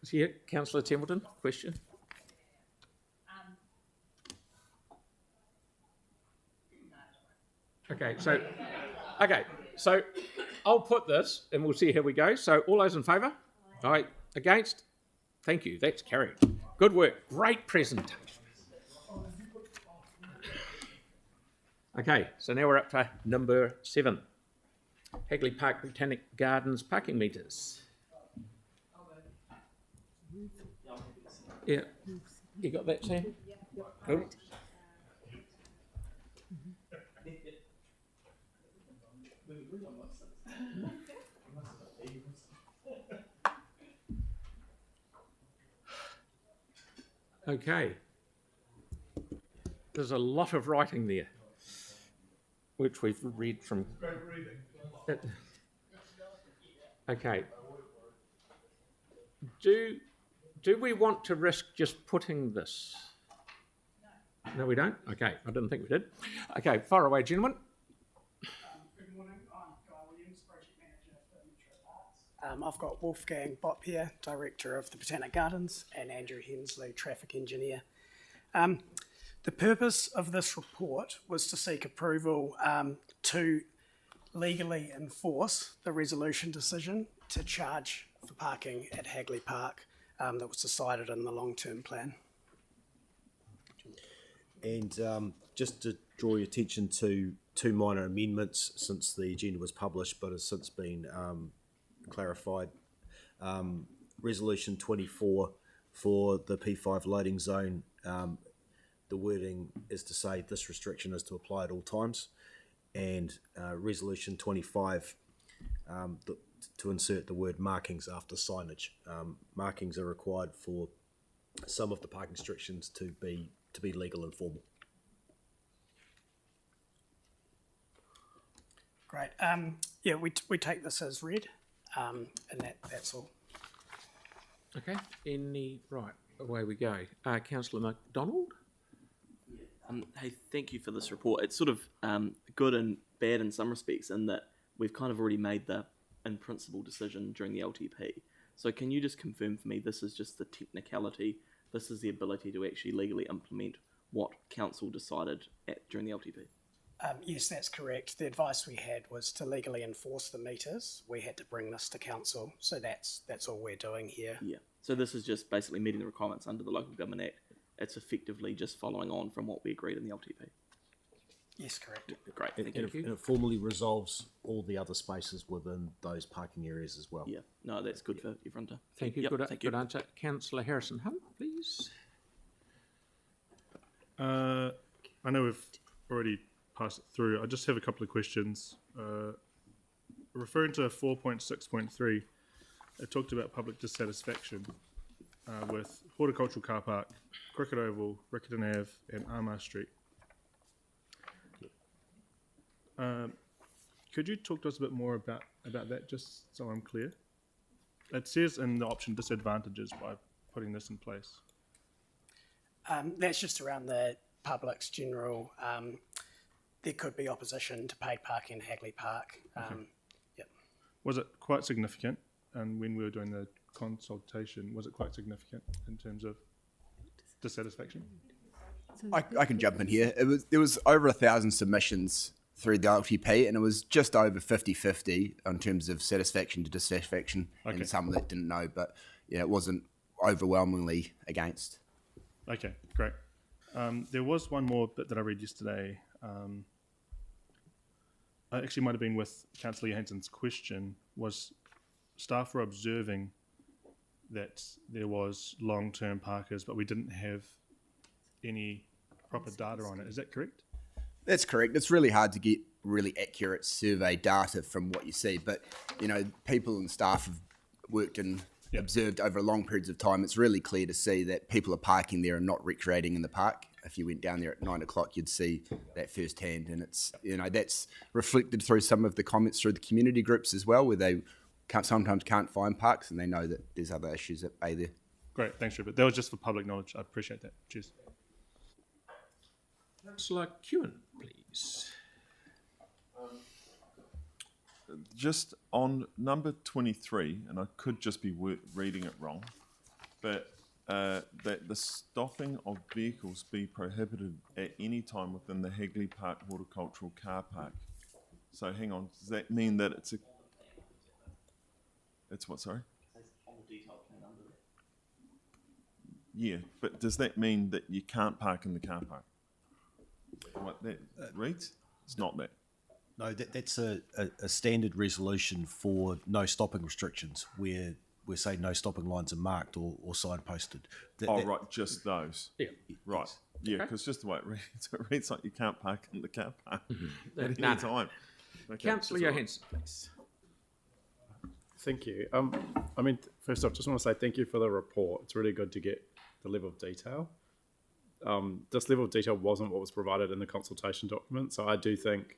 Yeah, Councillor Templeton, question? Okay, so I'll put this and we'll see how we go. So all those in favour? Aye. Against? Thank you, that's carried. Good work, great presentation. Okay, so now we're up to number 7. Hagley Park Botanic Gardens parking meters. Yeah, you got that, Sam? Cool. Okay. There's a lot of writing there, which we've read from. Great reading. Okay. Do we want to risk just putting this? No, we don't? Okay, I didn't think we did. Okay, far away, gentlemen. Good morning, I'm Guy Williams, Project Manager for Metro Parks. I've got Wolfgang Bopp here, Director of the Botanic Gardens, and Andrew Hensley, Traffic Engineer. The purpose of this report was to seek approval to legally enforce the resolution decision to charge for parking at Hagley Park that was decided in the long-term plan. And just to draw your attention to 2 minor amendments since the agenda was published but has since been clarified. Resolution 24 for the P5 loading zone, the wording is to say this restriction is to apply at all times, and Resolution 25 to insert the word markings after signage. Markings are required for some of the parking restrictions to be legal and formal. Great. Yeah, we take this as read, and that's all. Okay, right, away we go. Councillor MacDonald? Hey, thank you for this report. It's sort of good and bad in some respects in that we've kind of already made the in-principle decision during the LTP. So can you just confirm for me this is just the technicality, this is the ability to actually legally implement what council decided during the LTP? Yes, that's correct. The advice we had was to legally enforce the meters. We had to bring this to council, so that's all we're doing here. Yeah, so this is just basically meeting the requirements under the Local Government Act. It's effectively just following on from what we agreed in the LTP. Yes, correct. Great, thank you. And it formally resolves all the other spaces within those parking areas as well. Yeah, no, that's good for everyone to... Thank you, Yep, good answer. Councillor Harrison Hunt, please. I know we've already passed it through. I just have a couple of questions. Referring to 4.6.3, it talked about public dissatisfaction with Horticultural Car Park, Cricket Oval, Riccarton Ave and Armagh Street. Could you talk to us a bit more about that, just so I'm clear? It says in the option disadvantages by putting this in place. That's just around the public's general, there could be opposition to paid parking in Hagley Park. Okay. Yep. Was it quite significant? And when we were doing the consultation, was it quite significant in terms of dissatisfaction? I can jump in here. There was over 1,000 submissions through the LTP, and it was just over 50-50 in terms of satisfaction to dissatisfaction, Okay. and some that didn't know, but yeah, it wasn't overwhelmingly against. Okay, great. There was one more bit that I read yesterday. I actually might have been with Councillor Johansson's question, was staff were observing that there was long-term parkers, but we didn't have any proper data on it. Is that correct? That's correct. It's really hard to get really accurate survey data from what you see, but you know, people and staff have worked and observed over long periods of time. It's really clear to see that people are parking there and not recreating in the park. If you went down there at 9 o'clock, you'd see that firsthand, and it's, you know, that's reflected through some of the comments through the community groups as well, where they sometimes can't find parks and they know that there's other issues at play there. Great, thanks, Rupert. That was just for public knowledge. I appreciate that. Cheers. Councillor Kewen, please. Just on number 23, and I could just be reading it wrong, but that the stopping of vehicles be prohibited at any time within the Hagley Park horticultural car park. So hang on, does that mean that it's what, sorry? Yeah, but does that mean that you can't park in the car park? What that reads? It's not that. No, that's a standard resolution for no stopping restrictions where we're saying no stopping lines are marked or signposted. Right, just those. Yeah. Right. Yeah, Okay. because just the way it reads like you can't park in the car park at any No. time. Okay, Councillor that's all right. Johansson, please. Thank you. I mean, first off, just want to say thank you for the report. It's really good to get the level of detail. This level of detail wasn't what was provided in the consultation document, so I do think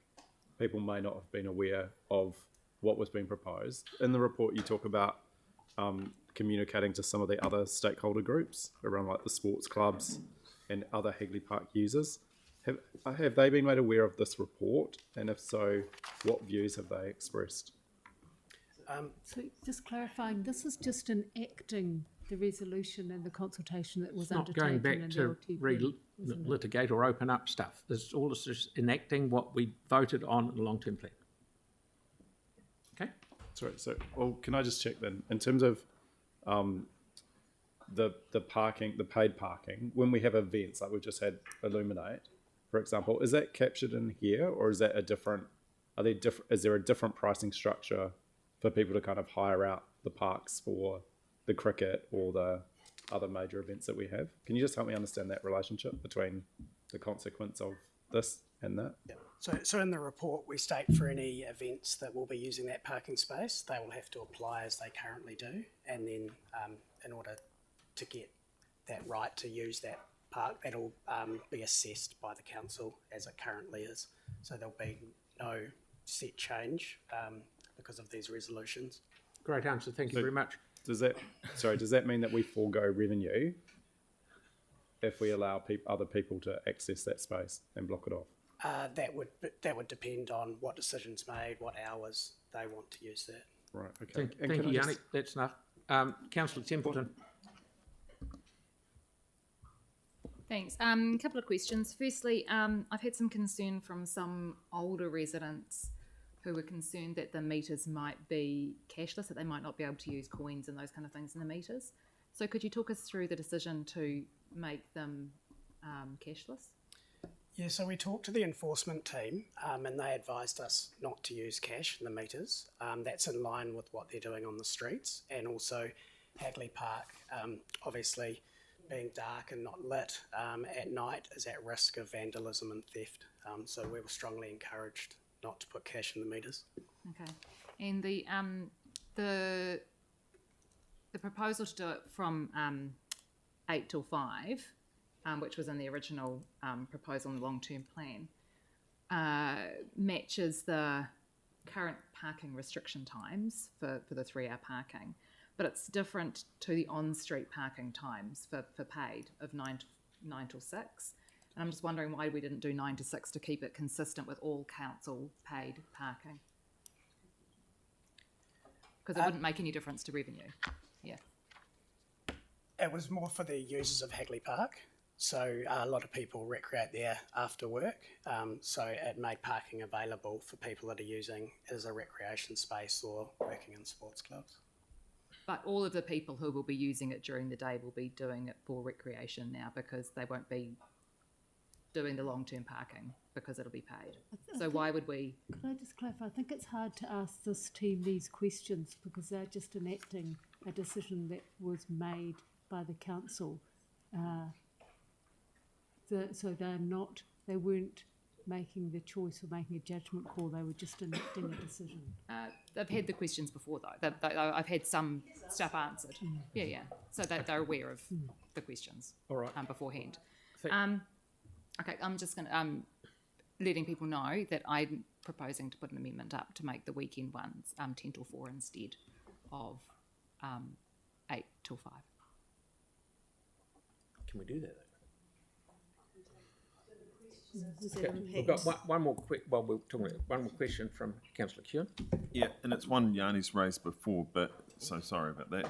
people may not have been aware of what was being proposed. In the report, you talk about communicating to some of the other stakeholder groups around like the sports clubs and other Hagley Park users. Have they been made aware of this report? And if so, what views have they expressed? So just clarifying, this is just enacting the resolution and the consultation that was Not undertaken going back in to the LTP, isn't it? litigate or open up stuff. All this is enacting what we voted on in the long-term plan. Okay? Sorry, so, well, can I just check then, in terms of the parking, the paid parking, when we have events like we've just had Illuminate, for example, is that captured in here, or is that a different, is there a different pricing structure for people to kind of hire out the parks for the cricket or the other major events that we have? Can you just help me understand that relationship between the consequence of this and that? Yeah. So in the report, we state for any events that will be using that parking space, they will have to apply as they currently do. And then in order to get that right to use that park, that'll be assessed by the council as it currently is. So there'll be no set change because of these resolutions. Great answer. Thank you very much. Does that mean that we forego revenue if we allow other people to access that space and block it off? That would depend on what decisions made, what hours they want to use that. Right, okay. Thank you, Yannick. That's enough. Councillor Templeton. Thanks. A couple of questions. Firstly, I've had some concern from some older residents who were concerned that the meters might be cashless, that they might not be able to use coins and those kind of things in the meters. So could you talk us through the decision to make them cashless? Yeah, so we talked to the enforcement team and they advised us not to use cash in the meters. That's in line with what they're doing on the streets, and also Hagley Park, obviously being dark and not lit at night is at risk of vandalism and theft. So we were strongly encouraged not to put cash in the meters. Okay. And the proposal to do it from 8 till 5, which was in the original proposal in the long-term plan, matches the current parking restriction times for the 3-hour parking, but it's different to the on-street parking times for paid of 9 till 6. And I'm just wondering why we didn't do 9 to 6 to keep it consistent with all council paid parking. Because it wouldn't make any difference to revenue. Yeah. It was more for the users of Hagley Park. So a lot of people recreate there after work. So it made parking available for people that are using it as a recreation space or working in sports clubs. But all of the people who will be using it during the day will be doing it for recreation now, because they won't be doing the long-term parking because it'll be paid. So why would we? Could I just clarify? I think it's hard to ask this team these questions because they're just enacting a decision that was made by the council. So they weren't making the choice or making a judgment call, they were just enacting a decision. They've had the questions before though. I've had some stuff answered. Yeah. So they're aware of the questions. All right. Beforehand. Okay, I'm just going to letting people know that I'm proposing to put an amendment up to make the weekend ones 10 till 4 instead of 8 till 5. Can we do that? Was Okay. it on We've got one more question from Councillor Kuhn. Yeah, and it's one Yanni's raised before, but so sorry about that.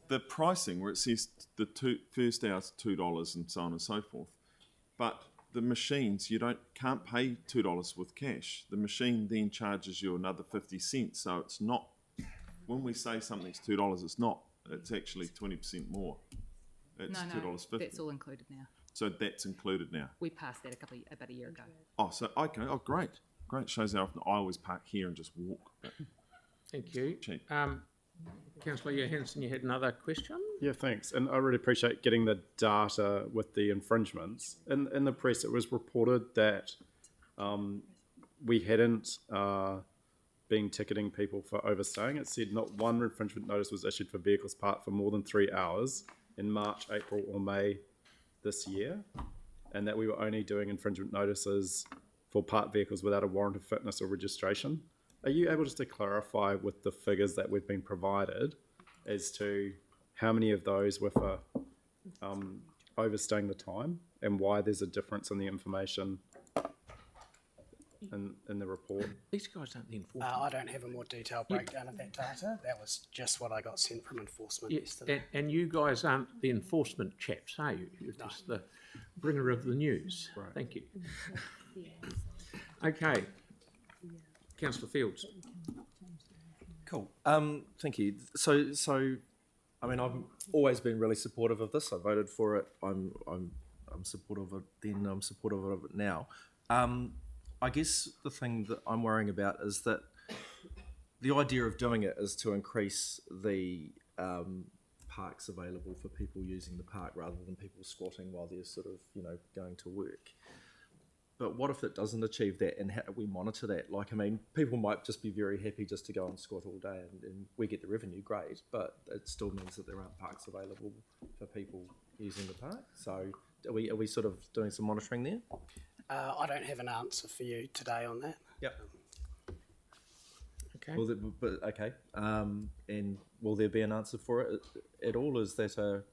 the pricing where it says the first hour's $2 and so on and so forth, but the machines can't pay $2 with cash. The machine then charges you another 50 cents. So it's not, when we say something's $2, it's not. It's actually 20% more. It's $2.50. That's all included now. So that's included now. We passed that about a year ago. Oh, so okay. Oh, great. Shows how often I always park here and just walk. Thank you. Cheap. Councillor Johansson, you had another question? Yeah, thanks. And I really appreciate getting the data with the infringements. In the press, it was reported that we hadn't been ticketing people for overstaying. It said not one infringement notice was issued for vehicles parked for more than 3 hours in March, April or May this year, and that we were only doing infringement notices for parked vehicles without a warrant of fitness or registration. Are you able just to clarify with the figures that we've been provided as to how many of those were for overstaying the time and why there's a difference in the information in the report? These guys aren't the enforcement. I don't have a more detailed breakdown of that data. That was just what I got sent from enforcement Yeah, yesterday. and you guys aren't the enforcement chaps, are you? You're just the bringer of the news. Right. Thank you. Okay. Councillor Fields. Cool. Thank you. So, I mean, I've always been really supportive of this. I voted for it. I'm supportive of it then. I'm supportive of it now. I guess the thing that I'm worrying about is that the idea of doing it is to increase the parks available for people using the park rather than people squatting while they're sort of, going to work. But what if it doesn't achieve that, and how do we monitor that? Like, I mean, people might just be very happy just to go and squat all day and we get the revenue, great, but it still means that there aren't parks available for people using the park. So are we sort of doing some monitoring there? I don't have an answer for you today on that. Yep. Okay. Okay. And will there be an answer for it at all? Is that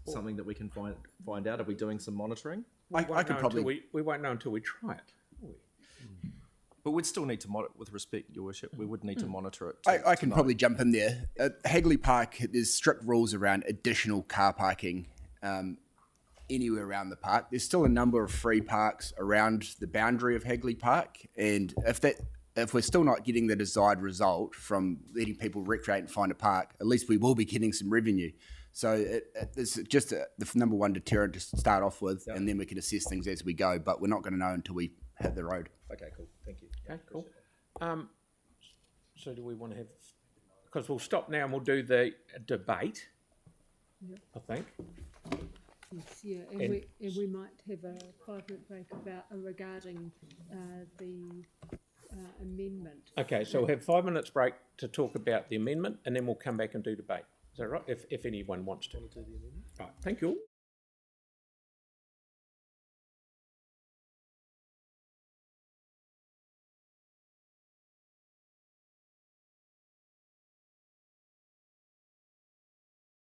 something that we can find out? Are we doing some monitoring? I could probably. We won't know until we try it. will we? But we'd still need to monitor, with respect, Your Worship, we would need to monitor it. I can probably jump in there. At Hagley Park, there's strict rules around additional car parking anywhere around the park. There's still a number of free parks around the boundary of Hagley Park, and if we're still not getting the desired result from letting people recreate and find a park, at least we will be getting some revenue. So it's just the number one deterrent to start off with, and then we can assess things as we go, but we're not going to know until we hit the road. Okay, cool. Thank you. Okay, cool. So do we want to have, because we'll stop now and we'll do the debate, I think. Yes, yeah, and we might have a 5-minute break regarding the amendment. Okay, so we'll have 5 minutes break to talk about the amendment and then we'll come back and do debate. Is that right? If anyone wants to. Right, thank you all.